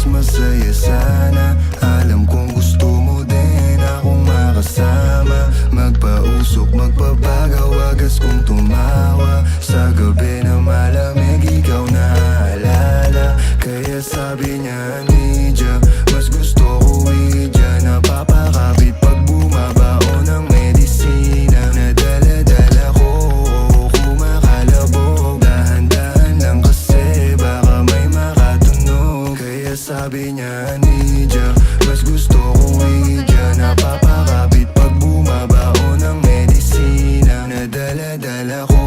mas masaya sana. Alam kong gusto mo din akong makasama. Magpausok, magpabagaw, wagas kong tumawa. Sa gabi na malamig, ikaw na alala. Kaya sabi niya, Nidia, mas gusto ko Ouija. Napapakapit pag bumabao ng medisina. Nadala-dala ko, kumakalabog. Dahan-dahan lang kasi baka may makatunog. Kaya sabi niya, Nidia, mas gusto ko Ouija. Napapakapit pag bumabao ng medisina. Nadala-dala ko,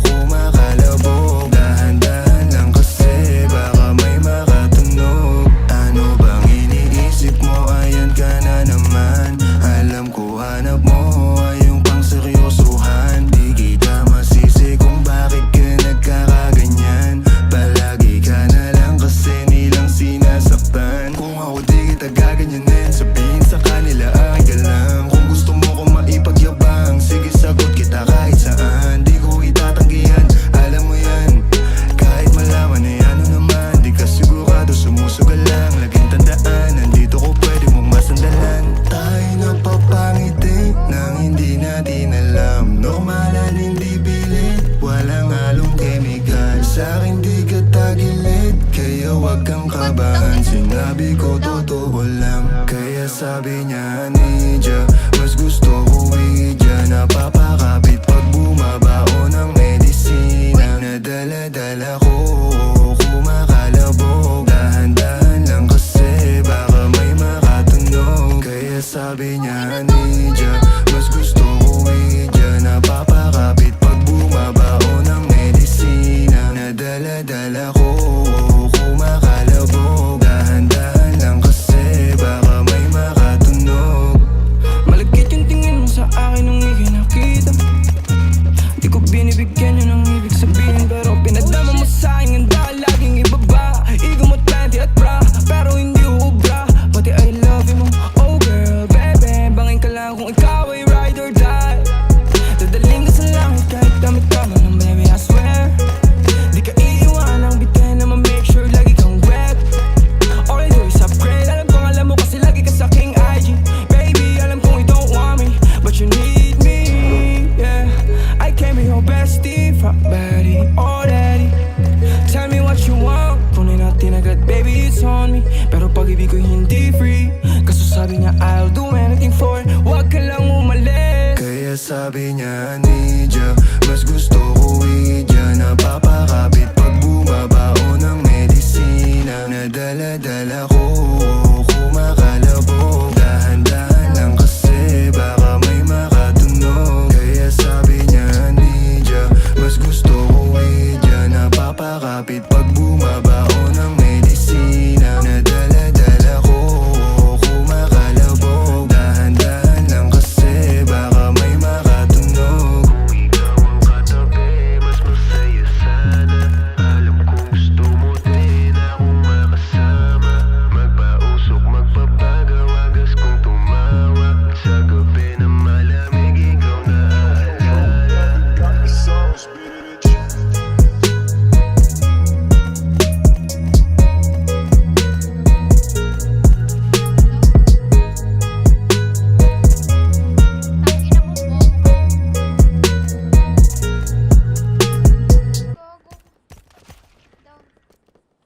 kumakalabog. Dahan-dahan lang kasi baka may makatunog. Ano bang iniisip mo? Ayan ka na naman. Alam ko hanap mo ay yung pang seryosohan. Di kita masisi kung bakit ka nagkakaganyan. Palagi ka na lang kasi nilang sinasaktan. Kung ako di kita gaganyanin, sabihin sa kanila ay ka lang. Kung gusto mo kong maipagyabang, sige sagot kita kahit saan. Di ko itatanggihan, alam mo yan. Kahit malaman ay ano naman, di ka sigurado, sumusugal lang. Laging tandaan, nandito ko pwede mong masandalan. Tayo napapangiti nang hindi natin alam. Normalan, hindi pilit, walang halong chemical. Sa'kin di ka tagilid, kaya wag kang kabahan. Sinabi ko totoo lang. Kaya sabi niya, Nidia, mas gusto ko Ouija. Napapakapit pag bumabao ng medisina. Nadala-dala ko, kumakalabog. Dahan-dahan lang kasi baka may makatunog. Kaya sabi niya, Nidia, mas gusto ko Ouija. Napapakapit pag bumabao ng medisina. Nadala-dala ko, kumakalabog. Dahan-dahan lang kasi baka may makatunog. Malagkit yung tingin mo sa akin nung ika'y nakita. Di ko binibigyan yun ang ibig sabihin, pero pinadama mo sa'kin ang dahil laging ibaba. Ego mo 20 at bra, pero hindi uubra. Pati I love you mo, oh girl, baby. Bangin ka lang kung ikaw ay ride or die. Dadaling ka sa langit kahit damit ka man ng baby, I swear. Di ka iiwanang bitin na ma-make sure lagi kang wet. All I do is upgrade, alam kong alam mo kasi lagi ka sa king IG. Baby, alam kong you don't want me, but you need me, yeah. I can be your bestie, fuck buddy, already. Tell me what you want, kunin natin agad, baby, it's on me. Pero pag-ibig ko hindi free, kaso sabi niya I'll do anything for it. Huwag ka lang umalis. Kaya sabi niya,